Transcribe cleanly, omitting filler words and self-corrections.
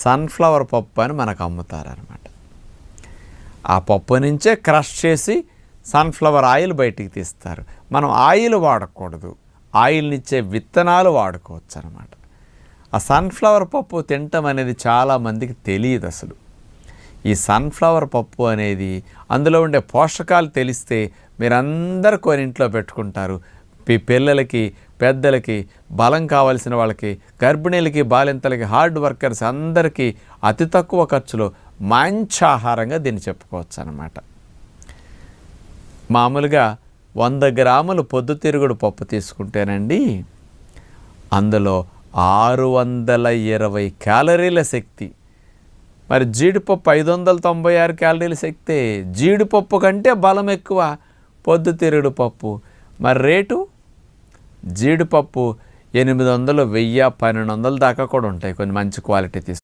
Sunflower పప్పు అని మనకు అమ్ముతారనమాట. ఆ పప్పు నుంచే క్రష్ చేసి సన్ఫ్లవర్ ఆయిల్ బయటికి తీస్తారు. మనం ఆయిల్ వాడకూడదు, ఆయిల్నిచ్చే విత్తనాలు వాడుకోవచ్చు అనమాట. ఆ సన్ఫ్లవర్ పప్పు తినటం అనేది చాలామందికి తెలియదు అసలు. ఈ సన్ఫ్లవర్ పప్పు అనేది అందులో ఉండే పోషకాలు తెలిస్తే మీరందరూ కొని ఇంట్లో పెట్టుకుంటారు. పిల్లలకి, పెద్దలకి, బలం కావాల్సిన వాళ్ళకి, గర్భిణీలకి, బాలింతలకి, హార్డ్ వర్కర్స్ అందరికీ అతి తక్కువ ఖర్చులో మంచి ఆహారంగా దీన్ని చెప్పుకోవచ్చు అన్నమాట. మామూలుగా 100 గ్రాములు పొద్దుతిరుగుడు పప్పు తీసుకుంటేనండి అందులో 620 క్యాలరీల శక్తి. మరి జీడిపప్పు 596 క్యాలరీల శక్తి. జీడిపప్పు కంటే బలం ఎక్కువ పొద్దుతిరుగుడు పప్పు. మరి రేటు జీడిపప్పు 800, 1000, 1200 దాకా కూడా ఉంటాయి కొన్ని మంచి క్వాలిటీ తీసుకుంటే.